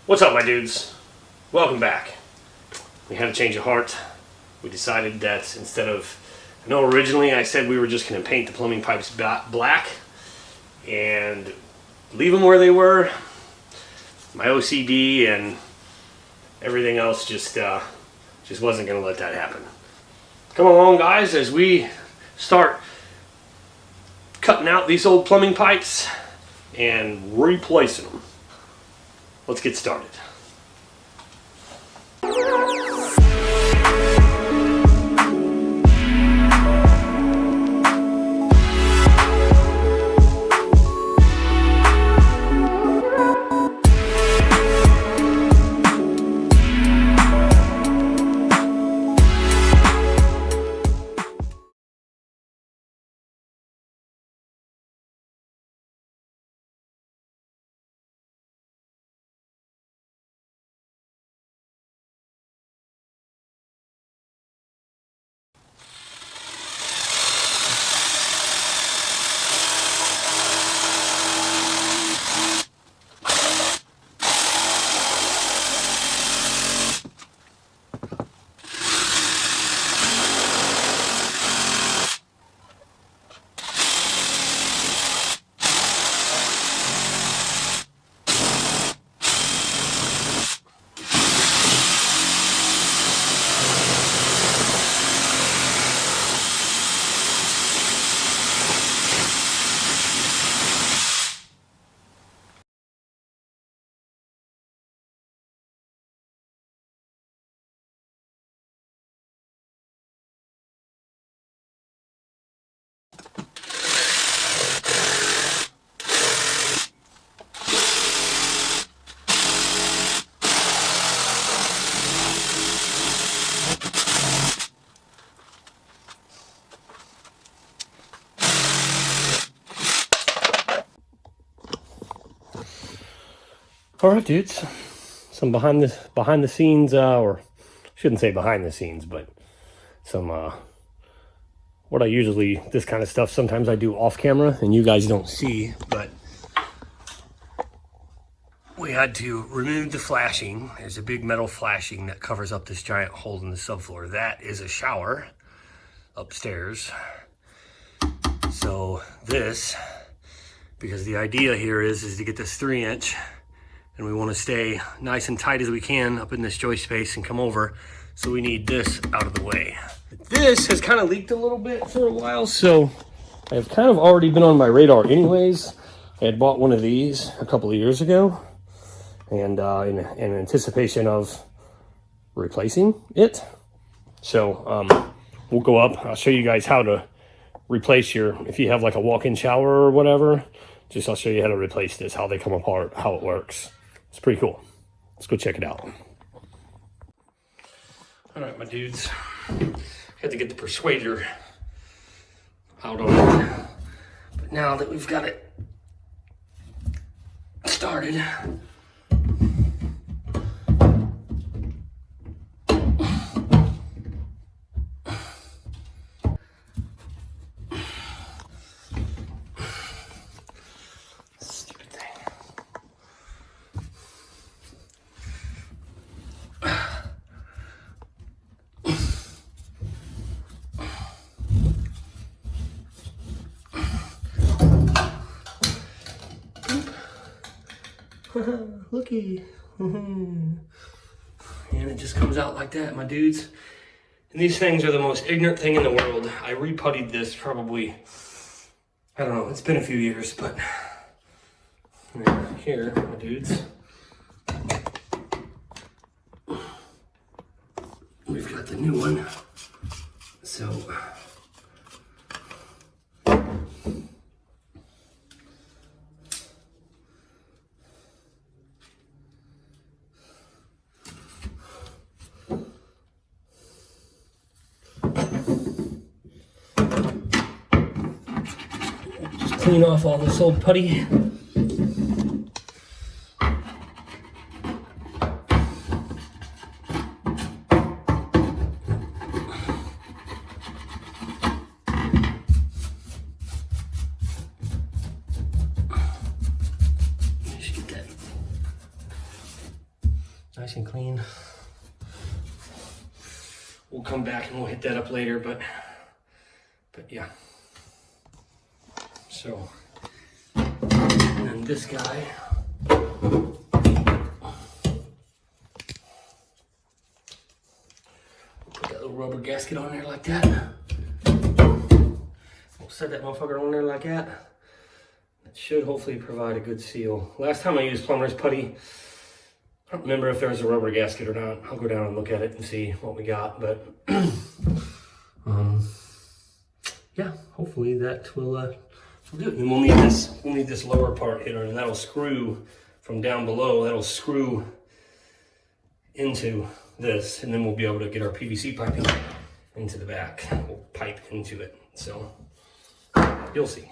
What's up, my dudes? Welcome back. We had a change of heart. We decided that instead of, I know originally I said we were just going to paint the plumbing pipes black and leave them where they were. My OCD and everything else just wasn't going to let that happen. Come along, guys, as we start cutting out these old plumbing pipes and replacing them. Let's get started. All right, dudes. Some behind the scenes, or shouldn't say behind the scenes, but some what I usually, this kind of stuff sometimes I do off camera and you guys don't see, but we had to remove the flashing. There's a big metal flashing that covers up this giant hole in the subfloor. That is a shower upstairs. So this, because the idea here is to get this 3-inch, and we want to stay nice and tight as we can up in this joist space and come over. So we need this out of the way. This has kind of leaked a little bit for a while, so I've kind of already been on my radar anyways. I had bought one of these a couple of years ago, and in anticipation of replacing it. So we'll go up. I'll show you guys how to replace if you have like a walk-in shower or whatever, I'll show you how to replace this, how they come apart, how it works. It's pretty cool. Let's go check it out. All right, my dudes. Had to get the persuader out on it. But now that we've got it started, looky. And it just comes out like that, my dudes. And these things are the most ignorant thing in the world. I re-puttied this probably, I don't know, it's been a few years, but here, my dudes, we've got the new one. So clean off all this old putty. Nice and clean. We'll come back and we'll hit that up later, but yeah. So, and then this guy. Put that little rubber gasket on there like that. We'll set that motherfucker on there like that. That should hopefully provide a good seal. Last time I used plumber's putty, I don't remember if there was a rubber gasket or not. I'll go down and look at it and see what we got, but yeah, hopefully that will do it. And we'll need this lower part here, and that'll screw from down below. That'll screw into this, and then we'll be able to get our PVC piping into the back. We'll pipe into it. So you'll see.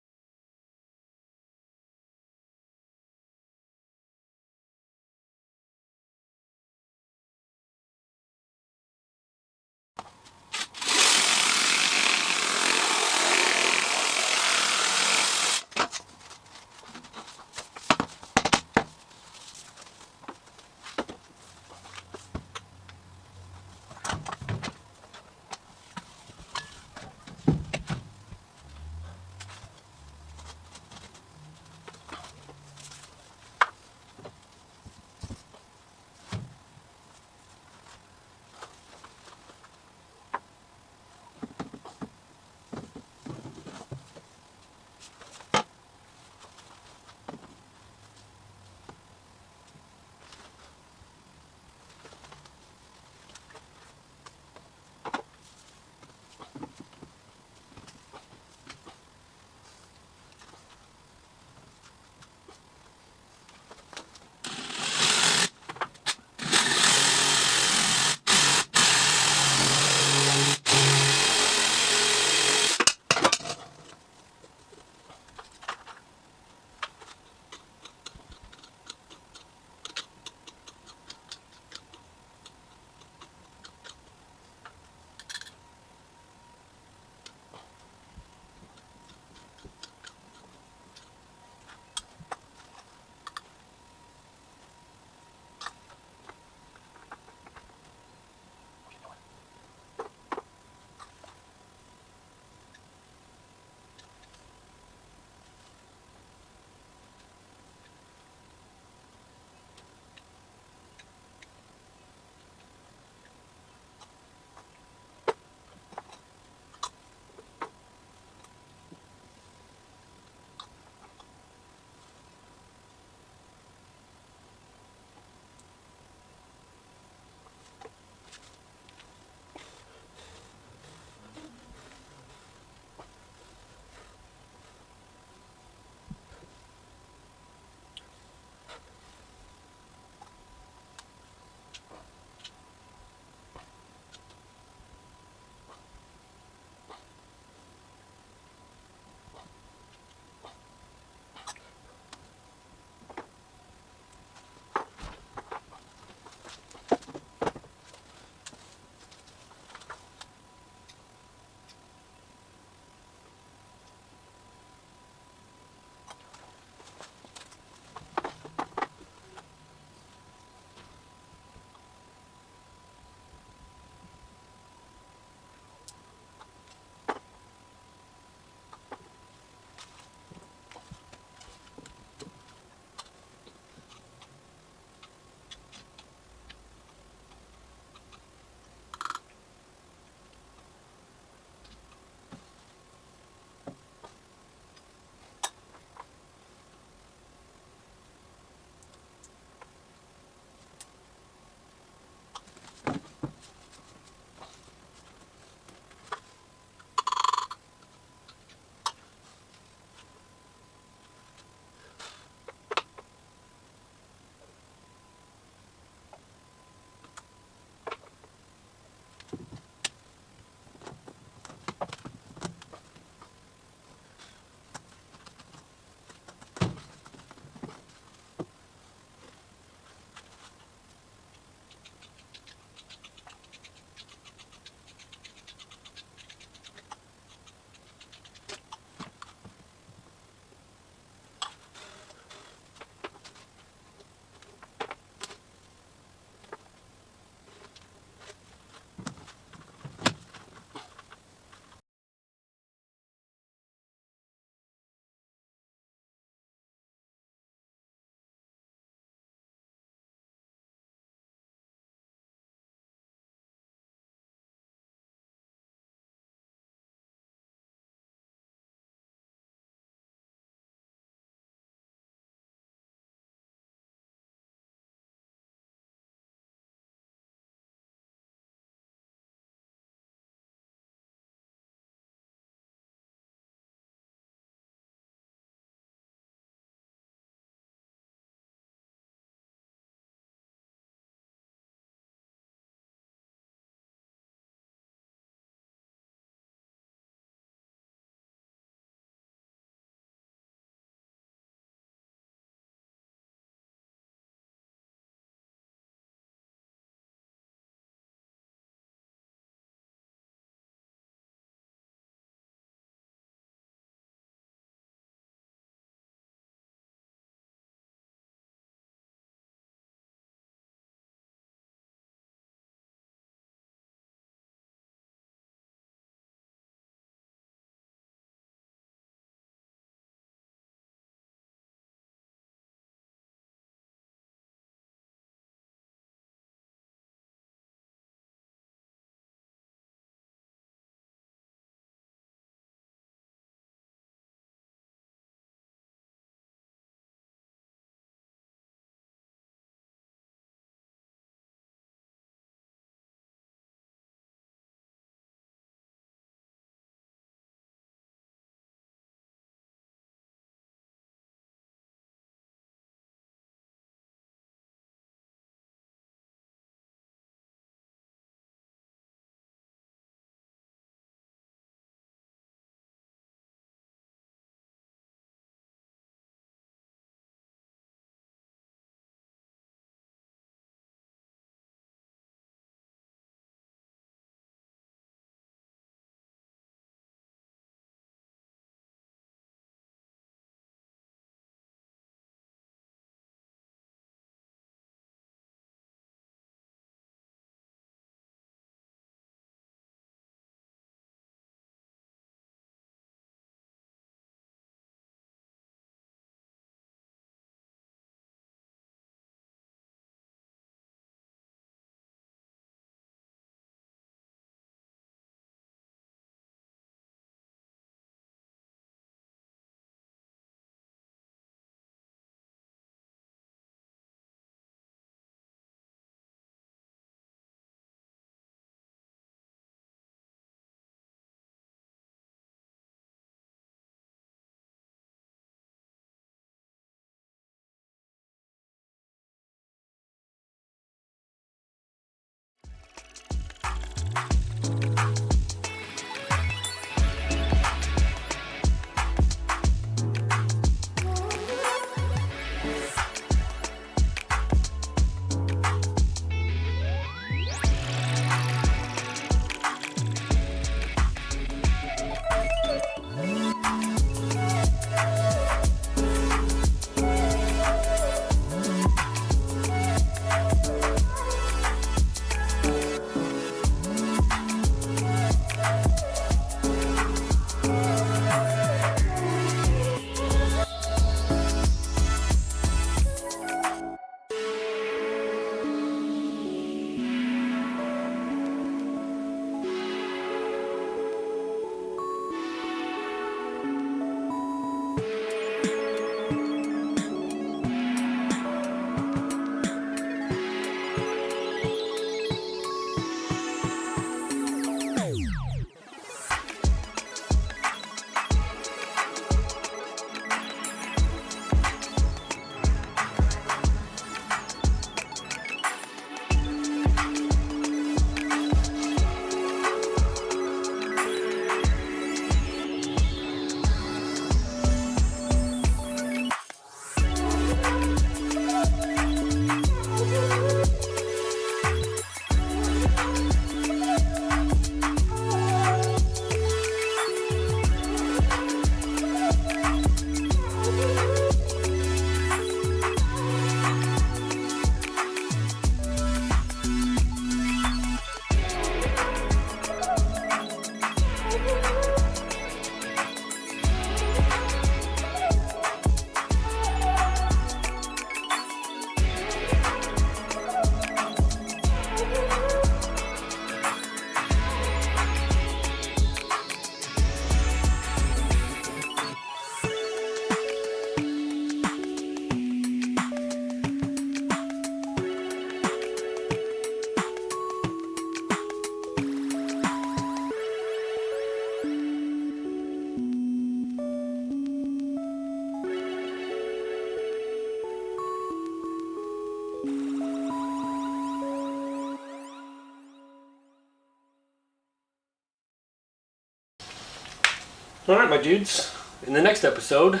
Alright, my dudes, in the next episode,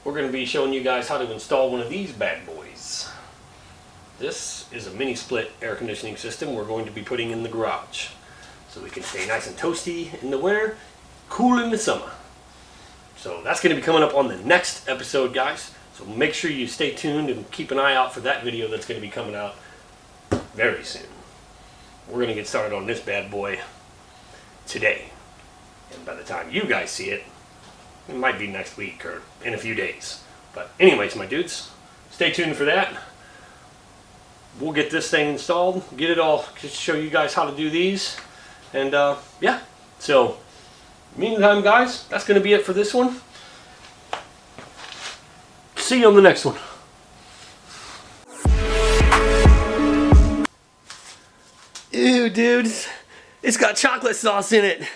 we're going to be showing you guys how to install one of these bad boys. This is a mini split air conditioning system we're going to be putting in the garage, so we can stay nice and toasty in the winter, cool in the summer. So that's going to be coming up on the next episode, guys. So make sure you stay tuned and keep an eye out for that video that's going to be coming out very soon. We're going to get started on this bad boy today. And by the time you guys see it, it might be next week or in a few days. But anyways, my dudes, stay tuned for that. We'll get this thing installed, get it all, just show you guys how to do these. And yeah, so meantime, guys, that's going to be it for this one. See you on the next one. Ew, dudes, it's got chocolate sauce in it.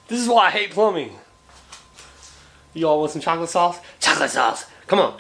This is why I hate plumbing. You all want some chocolate sauce? Chocolate sauce! Come on.